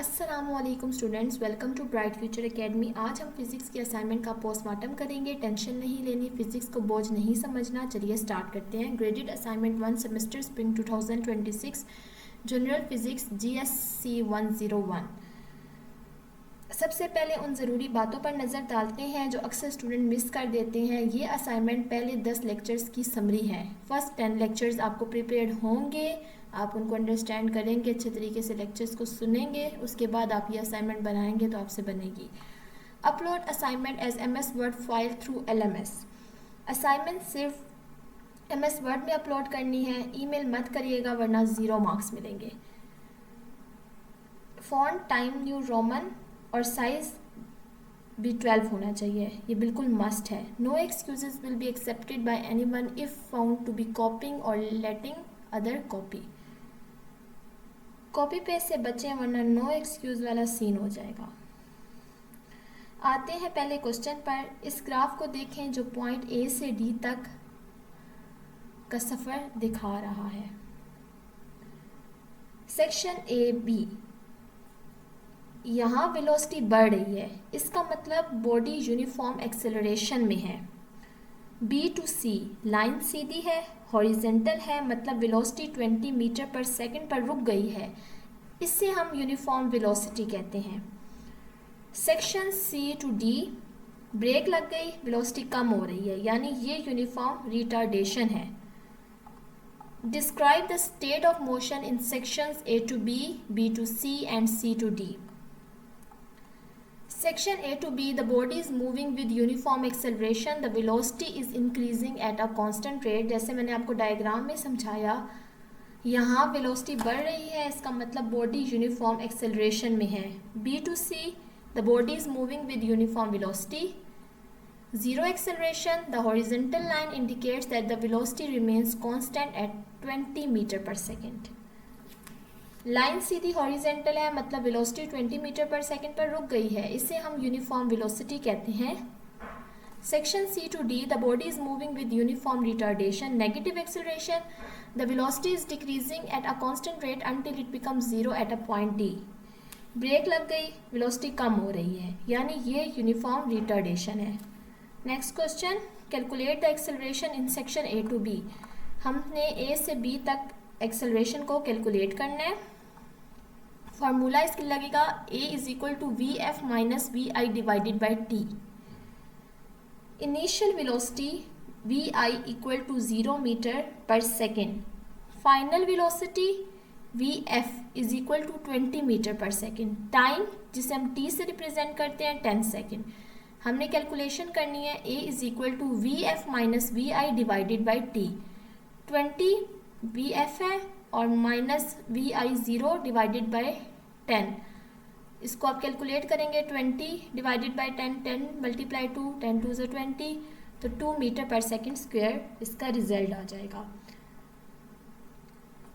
अस्सलामुअलैकुम students, welcome to Bright Future Academy. आज हम फिजिक्स की असाइनमेंट का पोस्टमार्टम करेंगे। टेंशन नहीं लेनी, फिजिक्स को बोझ नहीं समझना। चलिए स्टार्ट करते हैं। Graded assignment 1 semester spring 2026 general physics GSC 101। सबसे पहले उन ज़रूरी बातों पर नज़र डालते हैं जो अक्सर स्टूडेंट मिस कर देते हैं। ये असाइनमेंट पहले 10 लेक्चर्स की समरी है। फर्स्ट 10 लेक्चर्स आपको प्रिपेयर्ड होंगे, आप उनको अंडरस्टैंड करेंगे, अच्छे तरीके से लेक्चर्स को सुनेंगे, उसके बाद आप ये असाइनमेंट बनाएंगे तो आपसे बनेगी। Upload assignment as MS word file through LMS। Assignment सिर्फ MS वर्ड में अपलोड करनी है, ईमेल मत करिएगा वरना 0 मार्क्स मिलेंगे। फॉन्ट टाइम न्यू रोमन और साइज भी 12 होना चाहिए, ये बिल्कुल मस्ट है। No excuses will be accepted by anyone if found to be copying और letting other copy. Copy paste से बचें वरना नो एक्सक्यूज वाला सीन हो जाएगा। आते हैं पहले क्वेश्चन पर। इस ग्राफ को देखें जो पॉइंट A से D तक का सफ़र दिखा रहा है। सेक्शन AB, यहाँ वेलोसिटी बढ़ रही है, इसका मतलब बॉडी यूनिफॉर्म एक्सेलरेशन में है। B to C लाइन सीधी है, हॉरिजेंटल है, मतलब वेलोसिटी 20 मीटर पर सेकंड पर रुक गई है, इससे हम यूनिफॉर्म वेलोसिटी कहते हैं। Section C to D brake लग गई, वेलोसिटी कम हो रही है, यानी ये यूनिफॉर्म रिटार्डेशन है। Describe the state of motion in sections A to B, B to C and C to D। Section A to B, the body is moving with uniform acceleration, the velocity is increasing at a constant rate। जैसे मैंने आपको diagram में समझाया, यहाँ velocity बढ़ रही है, इसका मतलब बॉडी यूनिफॉर्म एक्सेलरेशन में है। B to C, the body is moving with uniform velocity, zero acceleration, the horizontal line indicates that the velocity remains constant at 20 meter per second। Line Sidhi horizontal है, मतलब velocity 20 metre पर second पर रुक गई है, इसे हम uniform velocity कहते हैं। Section C to D, the body is moving with uniform retardation, negative acceleration, the velocity is decreasing at a constant rate until it becomes 0 at a point D। Brake लग गई, velocity कम हो रही है, यानी ये यूनिफॉर्म रिटार्डेशन है। Next question, calculate the acceleration in section A to B। हमने A से B तक एक्सेलरेशन को कैलकुलेट करना है। फार्मूला इसके लगेगा A is equal to VF minus VI divided by T। Initial velocity VI equal to 0 metre per second, final velocity VF is equal to 20 metre per second, time जिसे हम T से represent करते हैं 10 second. हमने calculation करनी है A is equal to VF minus VI divided by T। 20 VF है और माइनस VI 0 डिवाइडेड बाई 10, इसको आप कैलकुलेट करेंगे। 20 डिवाइडेड बाई 10, 10 मल्टीप्लाई 2, 10 2 से 20, तो 2 मीटर पर सेकेंड स्क्वायर इसका रिजल्ट आ जाएगा।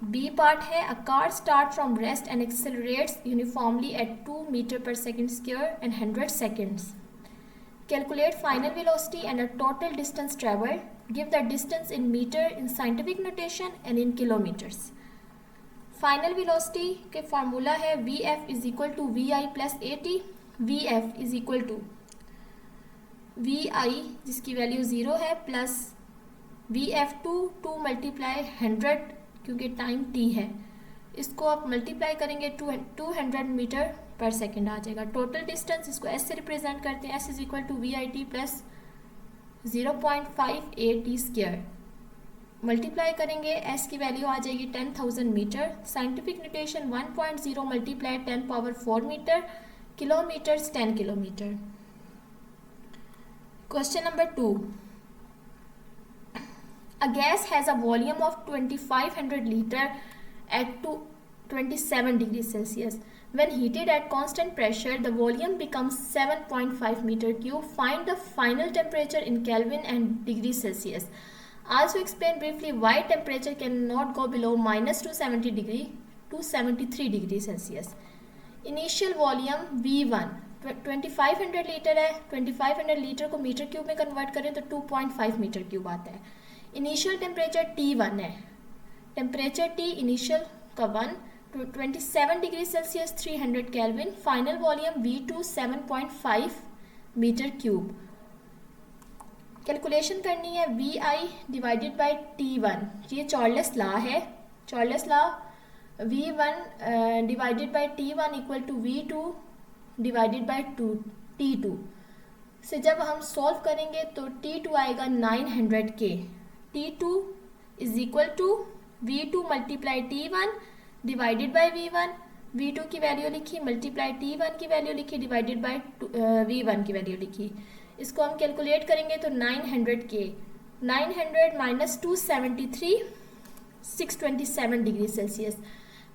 बी पार्ट है, a car start from rest and accelerates uniformly at 2 metre per second square and 100 seconds. Calculate final velocity and a total distance traveled. Give the distance in meter in scientific notation and in kilometers. Final velocity के formula है VF is equal to VI plus AT। VF is equal to VI जिसकी value 0 है plus VF2 2 multiply 100 क्योंकि time T है, इसको आप multiply करेंगे 200 metre per second आ जाएगा। टोटल डिस्टेंस इसको S से रिप्रेजेंट करते हैं, S is equal to VIT plus 0.58T square. Multiply करेंगे, S की वैल्यू आ जाएगी 10,000 metre. Scientific notation 1.0 multiply 10 power 4 metre, kilometres 10 kilometre. Question number 2, a gas has a volume of 2500 liter at 27 degrees Celsius. When heated at constant pressure, the volume becomes 7.5 meter cube. Find the final temperature in Kelvin and degrees Celsius. Also explain briefly why temperature cannot go below minus 270 degree to 73 degree Celsius. Initial volume V1 2500 litre है, 2500 litre को metre cube में convert करें तो 2.5 metre cube आता है। Initial temperature T1 है, temperature T initial का 1, 27 degree Celsius 300 kelvin, final volume V2 7.5 metre cube. Calculation करनी है VI डिवाइडेड बाय T1, ये चार्ल्स लॉ है, Charles law V1 divided by T1 equal to V2 divided by T2 से जब हम solve करेंगे तो T2 आएगा 900K, T2 is equal to V2 multiply T1 divided by V1, V2 की value लिखी मल्टीप्लाई T1 की वैल्यू लिखी डिवाइडेड बाय V1 की वैल्यू लिखी। इसको हम कैलकुलेट करेंगे तो 900K, 900 minus 273 627 degree Celsius.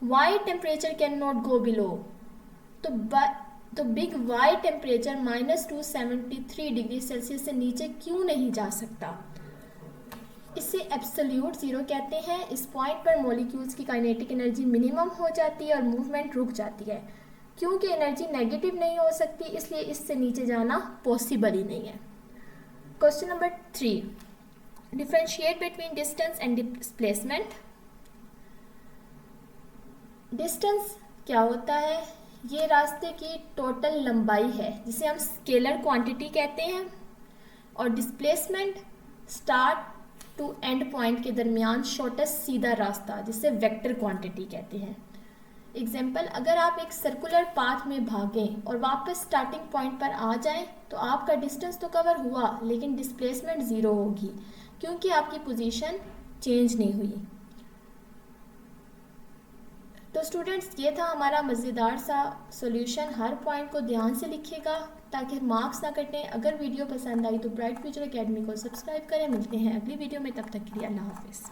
Why temperature can not go below, तो big why temperature -273 degree Celsius से नीचे क्यों नहीं जा सकता? इसे एब्सोल्यूट ज़ीरो कहते हैं। इस पॉइंट पर मॉलिक्यूल्स की काइनेटिक एनर्जी मिनिमम हो जाती है और मूवमेंट रुक जाती है। क्योंकि एनर्जी नेगेटिव नहीं हो सकती इसलिए इससे नीचे जाना पॉसिबल ही नहीं है। Question number 3, differentiate between distance and displacement. Distance क्या होता है? ये रास्ते की टोटल लंबाई है जिसे हम स्केलर क्वांटिटी कहते हैं, और displacement start to end point के दरमियान शॉर्टेस्ट सीधा रास्ता जिसे वेक्टर क्वांटिटी कहते हैं। एग्जाम्पल, अगर आप एक सर्कुलर पाथ में भागें और वापस स्टार्टिंग पॉइंट पर आ जाएं तो आपका डिस्टेंस तो कवर हुआ लेकिन डिस्प्लेसमेंट ज़ीरो होगी क्योंकि आपकी पोजीशन चेंज नहीं हुई। तो स्टूडेंट्स, ये था हमारा मज़ेदार सा सॉल्यूशन। हर पॉइंट को ध्यान से लिखिएगा ताकि मार्क्स ना कटें। अगर वीडियो पसंद आई तो ब्राइट फ्यूचर एकेडमी को सब्सक्राइब करें। मिलते हैं अगली वीडियो में, तब तक के लिए अल्लाह हाफिज़।